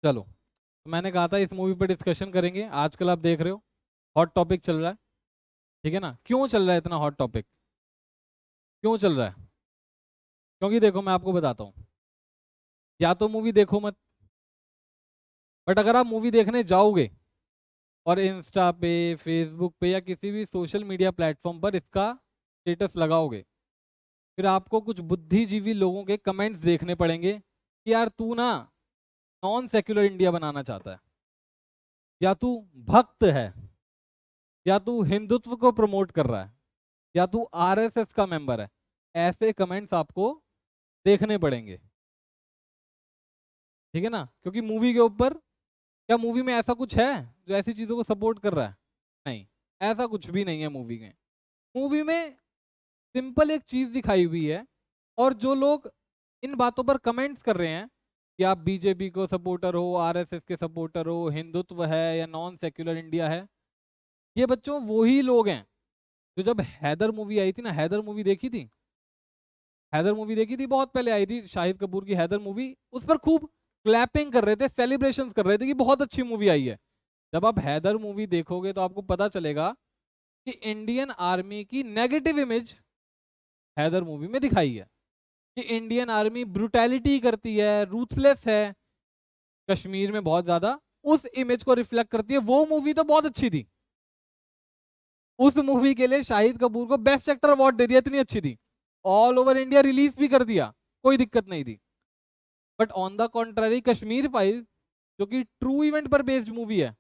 चलो, तो मैंने कहा था इस मूवी पर डिस्कशन करेंगे। आजकल आप देख रहे हो हॉट टॉपिक चल रहा है। ठीक है ना? क्यों चल रहा है इतना हॉट टॉपिक? क्यों चल रहा है? क्योंकि देखो, मैं आपको बताता हूँ। या तो मूवी देखो मत, बट अगर आप मूवी देखने जाओगे और इंस्टा पे, फेसबुक पे या किसी भी सोशल मीडिया प्लेटफॉर्म पर इसका स्टेटस लगाओगे, फिर आपको कुछ बुद्धिजीवी लोगों के कमेंट्स देखने पड़ेंगे कि यार तू ना नॉन सेक्युलर इंडिया बनाना चाहता है, या तू भक्त है, या तू हिंदुत्व को प्रमोट कर रहा है, या तू आरएसएस का मेंबर है। ऐसे कमेंट्स आपको देखने पड़ेंगे। ठीक है ना? क्योंकि मूवी के ऊपर, क्या मूवी में ऐसा कुछ है जो ऐसी चीजों को सपोर्ट कर रहा है? नहीं, ऐसा कुछ भी नहीं है मूवी में। मूवी में सिंपल एक चीज दिखाई हुई है, और जो लोग इन बातों पर कमेंट्स कर रहे हैं कि आप बीजेपी को सपोर्टर हो, आरएसएस के सपोर्टर हो, हिंदुत्व है या नॉन सेक्युलर इंडिया है, ये बच्चों वही लोग हैं जो जब हैदर मूवी आई थी ना, हैदर मूवी देखी थी? हैदर मूवी देखी थी, बहुत पहले आई थी शाहिद कपूर की हैदर मूवी। उस पर खूब क्लैपिंग कर रहे थे, सेलिब्रेशंस कर रहे थे कि बहुत अच्छी मूवी आई है। जब आप हैदर मूवी देखोगे तो आपको पता चलेगा कि इंडियन आर्मी की नेगेटिव इमेज हैदर मूवी में दिखाई है, कि इंडियन आर्मी ब्रुटैलिटी करती है, रूथलेस है कश्मीर में बहुत ज्यादा। उस इमेज को रिफ्लेक्ट करती है। वो मूवी तो बहुत अच्छी थी। उस मूवी के लिए शाहिद कपूर को बेस्ट एक्टर अवार्ड दे दिया, इतनी अच्छी थी। ऑल ओवर इंडिया रिलीज भी कर दिया, कोई दिक्कत नहीं थी। But on the contrary Kashmir files, जो कि ट्रू इवेंट पर बेस्ड मूवी है,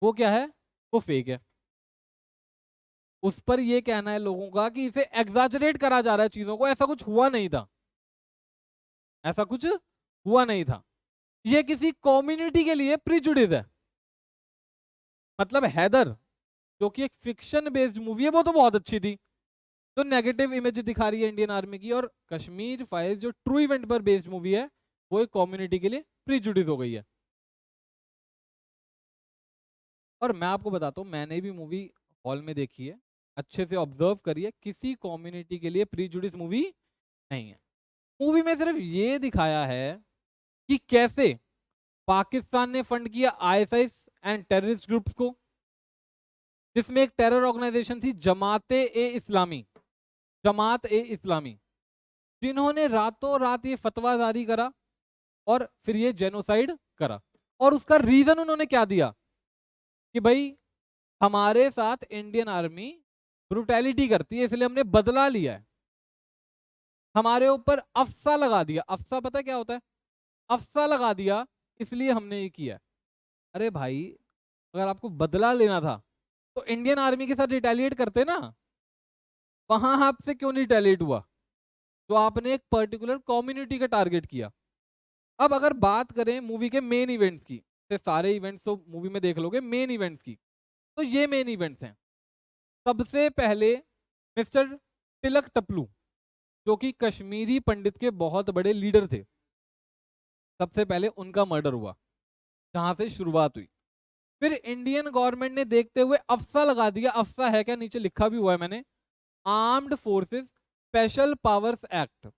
वो क्या है? वो फेक है। उस पर ये कहना है लोगों का कि इसे एग्जैजरेट करा जा रहा है चीजों को, ऐसा कुछ हुआ नहीं था। ऐसा कुछ हुआ नहीं था। ये किसी कम्युनिटी के लिए प्रिजुडिस है। मतलब हैदर, जो कि एक फिक्शन बेस्ड मूवी है, वो तो बहुत अच्छी थी, तो नेगेटिव इमेज दिखा रही है इंडियन आर्मी की। और कश्मीर फाइल्स जो ट्रू इवेंट पर बेस्ड मूवी है, वो एक कम्युनिटी के लिए प्रिजुडिस हो गई है। और मैं आपको बताता हूँ, मैंने भी मूवी हॉल में देखी है, अच्छे से ऑब्जर्व करी है, किसी कम्युनिटी के लिए प्रीजुडिस मूवी नहीं है। मूवी में सिर्फ ये दिखाया है कि कैसे पाकिस्तान ने फंड किया आईएसआई एंड टेररिस्ट ग्रुप्स को, जिसमें एक टेरर ऑर्गेनाइजेशन थी जमाते ए इस्लामी, जमात ए इस्लामी, जिन्होंने रातों रात ये फतवा जारी करा और फिर ये जेनोसाइड करा। और उसका रीजन उन्होंने क्या दिया? कि भाई हमारे साथ इंडियन आर्मी ब्रुटैलिटी करती है, इसलिए हमने बदला लिया है। हमारे ऊपर अफसा लगा दिया। अफसा पता क्या होता है? अफसा लगा दिया, इसलिए हमने ये किया। अरे भाई, अगर आपको बदला लेना था तो इंडियन आर्मी के साथ रिटेलिएट करते ना। वहां आपसे क्यों नहीं रिटेलिएट हुआ? तो आपने एक पर्टिकुलर कम्युनिटी का टारगेट किया। अब अगर बात करें मूवी के मेन इवेंट्स की, तो सारे इवेंट्स तो मूवी में देख लोगे, मेन इवेंट्स की, तो ये मेन इवेंट्स हैं। सबसे पहले मिस्टर तिलक टपलू, जो कि कश्मीरी पंडित के बहुत बड़े लीडर थे, सबसे पहले उनका मर्डर हुआ, जहां से शुरुआत हुई। फिर इंडियन गवर्नमेंट ने देखते हुए अफसा लगा दिया। अफसा है क्या? नीचे लिखा भी हुआ है मैंने, armed forces special powers act.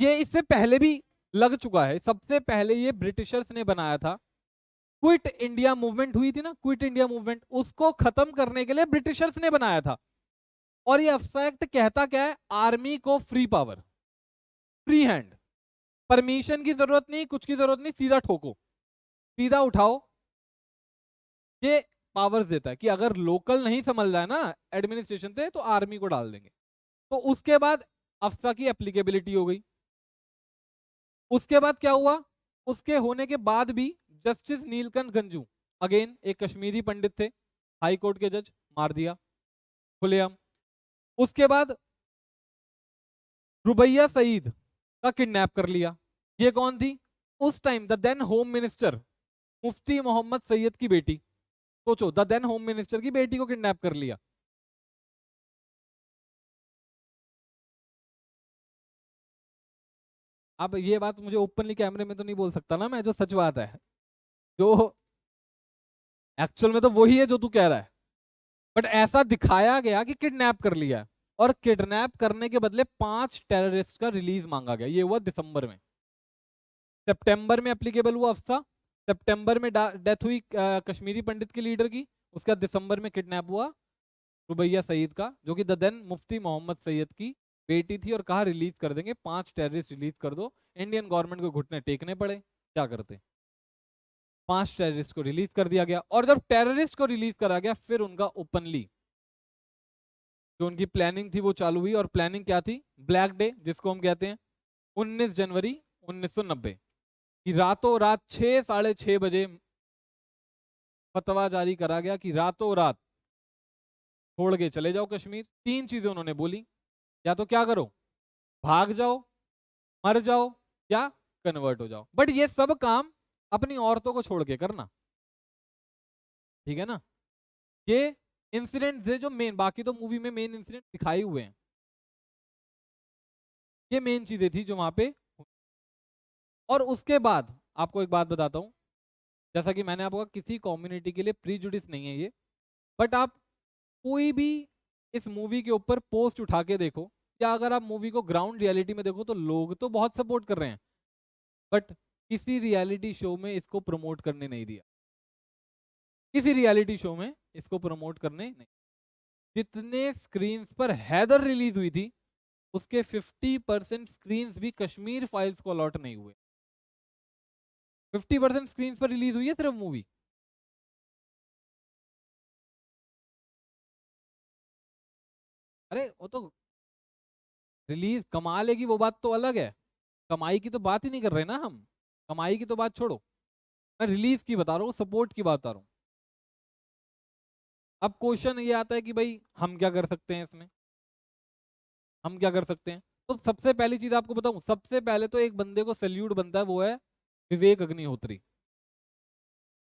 ये इससे पहले भी लग चुका है। सबसे पहले ये ब्रिटिशर्स ने बनाया था। क्विट इंडिया मूवमेंट हुई थी ना, क्विट इंडिया मूवमेंट, उसको खत्म करने के लिए ब्रिटिशर्स ने बनाया था। और ये अफसा एक्ट कहता क्या है? आर्मी को free power, free hand, permission की जरूरत नहीं, कुछ की जरूरत नहीं, सीधा ठोको, सीधा उठाओ। ये पावर्स देता है कि अगर लोकल नहीं समझ रहा है ना एडमिनिस्ट्रेशन से, तो आर्मी को डाल देंगे। तो उसके बाद अफसा की एप्लीकेबिलिटी हो गई। उसके बाद क्या हुआ? उसके होने के बाद भी जस्टिस नीलकंठ गंजू, अगेन एक कश्मीरी पंडित थे, हाई कोर्ट के जज, मार दिया खुलेआम। उसके बाद रुबैया सईद का किडनैप कर लिया। ये कौन थी? उस time the then home minister Mufti Mohammad Sayeed की बेटी। सोचो, द देन होम मिनिस्टर की बेटी को किडनैप कर लिया। अब ये बात मुझे ओपनली कैमरे में तो नहीं बोल सकता ना मैं, जो सच बात है, जो एक्चुअल में तो वही है जो तू कह रहा है। बट ऐसा दिखाया गया कि किडनैप कर लिया है, और किडनैप करने के बदले 5 टेररिस्ट का रिलीज मांगा गया। ये हुआ दिसंबर में। सितंबर में एप्लीकेबल हुआ अफसा, सितंबर में डेथ हुई कश्मीरी पंडित की लीडर की, उसके बाद दिसंबर में किडनैप हुआ रुबैया सईद का, जो कि द देन मुफ्ती मोहम्मद सैयद की बेटी थी, और कहा रिलीज कर देंगे, 5 टेररिस्ट रिलीज कर दो। इंडियन गवर्नमेंट को घुटने टेकने पड़े, क्या करते, 5 टेररिस्ट को रिलीज कर दिया गया। और जब टेररिस्ट को रिलीज करा गया, फिर उनका ओपनली जो उनकी प्लानिंग थी वो चालू हुई। और प्लानिंग क्या थी, ब्लैक डे जिसको हम कहते हैं, 19 जनवरी 1990 की रातों रात 6 साढ़े 6 बजे फतवा जारी करा गया कि रातों रात छोड़ के चले जाओ कश्मीर। 3 चीजें उन्होंने बोली, या तो क्या करो, भाग जाओ, मर जाओ, या कन्वर्ट हो जाओ, बट ये सब काम अपनी औरतों को छोड़ के करना, ठीक है ना। ये इंसिडेंट है जो मेन, बाकी तो मूवी में मेन इंसिडेंट दिखाए हुए हैं, ये मेन चीजें थी जो वहां पे। और उसके बाद आपको एक बात बताता हूं, जैसा कि मैंने आपको कहा, किसी कम्युनिटी के लिए प्रीजुडिस नहीं है ये, बट आप कोई भी इस मूवी के ऊपर पोस्ट उठा के देखो, या अगर आप मूवी को ग्राउंड रियलिटी में देखो, तो लोग तो बहुत सपोर्ट कर रहे हैं, बट किसी रियलिटी शो में इसको प्रमोट करने नहीं दिया, किसी रियलिटी शो में इसको प्रमोट करने नहीं। जितने स्क्रीन्स पर हैदर रिलीज हुई थी, उसके 50% स्क्रीन्स भी कश्मीर फाइल्स को अलॉट नहीं हुए। 50% स्क्रीन्स पर रिलीज हुई है सिर्फ मूवी। अरे वो तो रिलीज कमा लेगी, वो बात तो अलग है, कमाई की तो बात ही नहीं कर रहे ना हम, कमाई की तो बात छोड़ो, मैं रिलीज की बता रहा हूँ, सपोर्ट की बात बता रहा हूँ। अब क्वेश्चन ये आता है कि भाई हम क्या कर सकते हैं इसमें, हम क्या कर सकते हैं। तो सबसे पहली चीज आपको बताऊं, सबसे पहले तो एक बंदे को सैल्यूट बनता है, वो है विवेक अग्निहोत्री,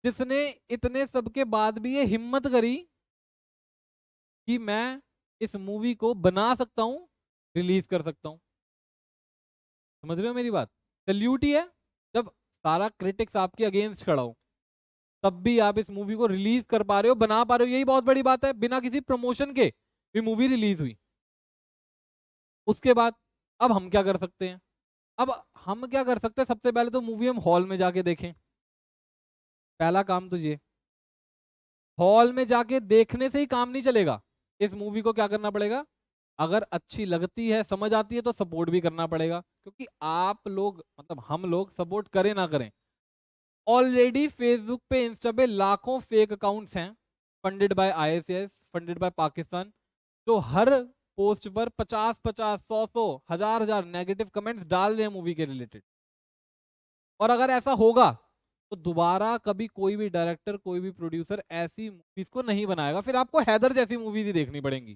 जिसने इतने सबके बाद भी ये हिम्मत करी कि मैं इस मूवी को बना सकता हूं, रिलीज कर सकता हूं। समझ रहे हो मेरी बात, सैल्यूट ही है। जब सारा क्रिटिक्स आपके अगेंस्ट खड़ा हो, तब भी आप इस मूवी को रिलीज कर पा रहे हो, बना पा रहे हो, यही बहुत बड़ी बात है। बिना किसी प्रमोशन के भी मूवी रिलीज हुई। उसके बाद अब हम क्या कर सकते हैं, अब हम क्या कर सकते हैं, सबसे पहले तो मूवी हम हॉल में जाके देखें, पहला काम तो ये। हॉल में जाके देखने से ही काम नहीं चलेगा, इस मूवी को क्या करना पड़ेगा, अगर अच्छी लगती है, समझ आती है, तो सपोर्ट भी करना पड़ेगा, क्योंकि आप लोग मतलब हम लोग सपोर्ट करें ना करें, ऑलरेडी फेसबुक पे, इंस्टा पे लाखों फेक अकाउंट्स हैं, funded by ISIS, funded by Pakistan, जो हर पोस्ट पर 50-50, 100-100, हजार नेगेटिव कमेंट्स डाल रहे हैं मूवी के रिलेटेड। और अगर ऐसा होगा तो दोबारा कभी कोई भी डायरेक्टर, कोई भी प्रोड्यूसर ऐसी मूवीज को नहीं बनाएगा, फिर आपको हैदर जैसी मूवीज ही देखनी पड़ेंगी।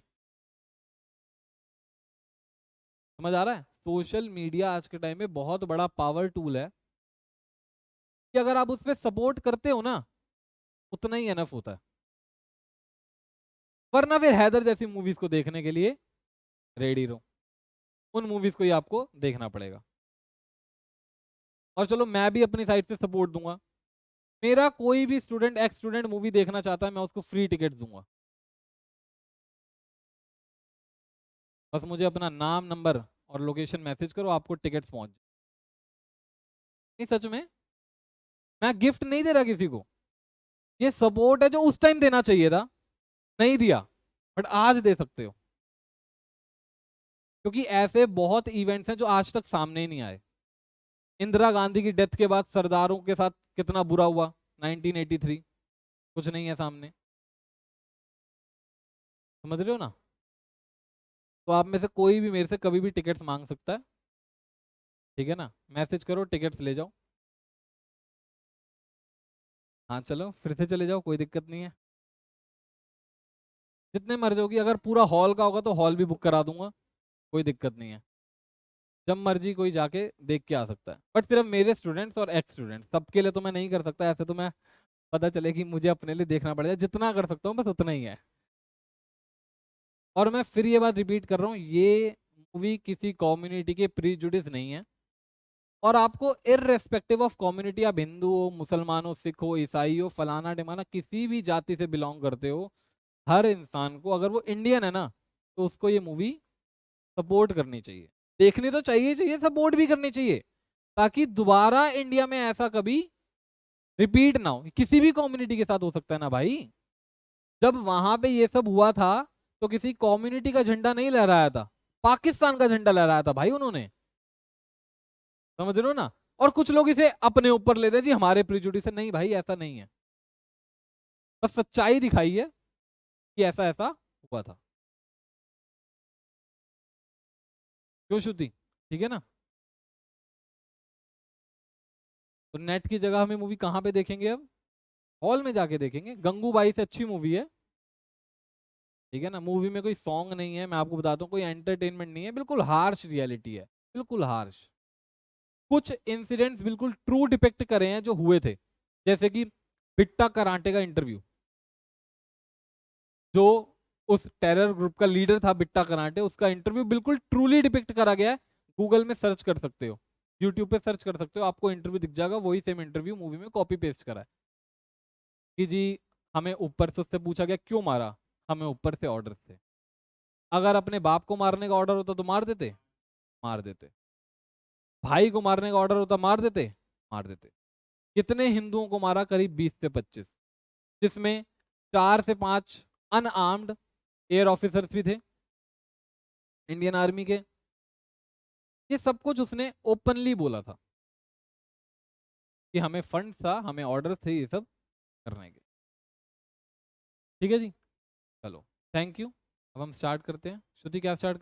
समझ आ रहा है, सोशल मीडिया आज के टाइम में बहुत बड़ा पावर टूल है, कि अगर आप उस पर सपोर्ट करते हो ना, उतना ही एनफ होता है, वरना फिर हैदर जैसी मूवीज को देखने के लिए रेडी रहो, उन मूवीज को ही आपको देखना पड़ेगा। और चलो मैं भी अपनी साइड से सपोर्ट दूंगा, मेरा कोई भी स्टूडेंट, एक्स स्टूडेंट मूवी देखना चाहता है, मैं उसको फ्री टिकट दूंगा, बस मुझे अपना नाम, नंबर और लोकेशन मैसेज करो, आपको टिकट्स पहुंच जाए। नहीं सच में, मैं गिफ्ट नहीं दे रहा किसी को, ये सपोर्ट है जो उस टाइम देना चाहिए था, नहीं दिया, बट आज दे सकते हो, क्योंकि ऐसे बहुत इवेंट्स हैं जो आज तक सामने ही नहीं आए। इंदिरा गांधी की डेथ के बाद सरदारों के साथ कितना बुरा हुआ, 1983, कुछ नहीं है सामने। समझ रहे हो ना, तो आप में से कोई भी मेरे से कभी भी टिकट्स मांग सकता है, ठीक है ना, मैसेज करो, टिकट्स ले जाओ। हाँ चलो फिर से चले जाओ, कोई दिक्कत नहीं है, जितने मर्जी होगी, अगर पूरा हॉल का होगा तो हॉल भी बुक करा दूंगा, कोई दिक्कत नहीं है, जब मर्जी कोई जाके देख के आ सकता है। बट सिर्फ मेरे स्टूडेंट्स और एक्स स्टूडेंट्स, सबके लिए तो मैं नहीं कर सकता, ऐसे तो मैं पता चले कि मुझे अपने लिए देखना पड़ेगा, जितना कर सकता हूँ बस उतना ही है। और मैं फिर ये बात रिपीट कर रहा हूँ, ये मूवी किसी कम्युनिटी के प्रीजुडिस नहीं है, और आपको इररेस्पेक्टिव ऑफ कम्युनिटी, आप हिंदू हो, मुसलमान हो, सिख हो, ईसाई हो, फलाना ढिमाना, किसी भी जाति से बिलोंग करते हो, हर इंसान को, अगर वो इंडियन है ना, तो उसको ये मूवी सपोर्ट करनी चाहिए, देखनी तो चाहिए, चाहिए, सपोर्ट भी करनी चाहिए। ताकि दोबारा इंडिया में ऐसा कभी रिपीट ना हो। किसी भी कम्युनिटी के साथ हो सकता है ना भाई। जब वहां पे ये सब हुआ था तो किसी कम्युनिटी का झंडा नहीं लहराया था, पाकिस्तान का झंडा लहराया था भाई उन्होंने। समझ रहे हो ना। और कुछ लोग इसे अपने ऊपर ले रहे हैं, जी हमारे प्रिजुडिस है। नहीं भाई, ऐसा नहीं है। बस सच्चाई दिखाई है कि ऐसा ऐसा हुआ था। क्यों श्रुति, ठीक है ना। तो नेट की जगह हमें मूवी कहाँ पे देखेंगे अब? हॉल में जाके देखेंगे। गंगूबाई से अच्छी मूवी है, ठीक है ना। मूवी में कोई सॉन्ग नहीं है, मैं आपको बताता हूँ, कोई एंटरटेनमेंट नहीं है, बिल्कुल हार्श रियलिटी है, बिल्कुल हार्श। कुछ इंसिडेंट्स बिल्कुल ट्रू डिपेक्ट करे हैं जो हुए थे, जैसे कि बिट्टा कराटे का इंटरव्यू। जो उस टेरर ग्रुप का लीडर था बिट्टा कराटे, उसका इंटरव्यू बिल्कुल ट्रूली डिपिक्ट करा गया है। गूगल में सर्च कर सकते हो, यूट्यूब पे सर्च कर सकते हो, आपको इंटरव्यू दिख जाएगा। वही सेम इंटरव्यू मूवी में कॉपी पेस्ट करा है कि जी हमें ऊपर से उससे पूछा गया क्यों मारा, हमें ऊपर से ऑर्डर थे। अगर अपने बाप को मारने का ऑर्डर होता तो मार देते, मार देते। भाई को मारने का ऑर्डर होता मार देते, मार देते। कितने हिंदुओं को मारा? करीब 20 से 25, जिसमें 4 से 5 अनआर्म्ड एयर ऑफिसर्स भी थे इंडियन आर्मी के। ये सब कुछ उसने ओपनली बोला था कि हमें फंड था, हमें ऑर्डर थे ये सब करने के। ठीक है जी, चलो थैंक यू। अब हम स्टार्ट करते हैं। श्रुति क्या स्टार्ट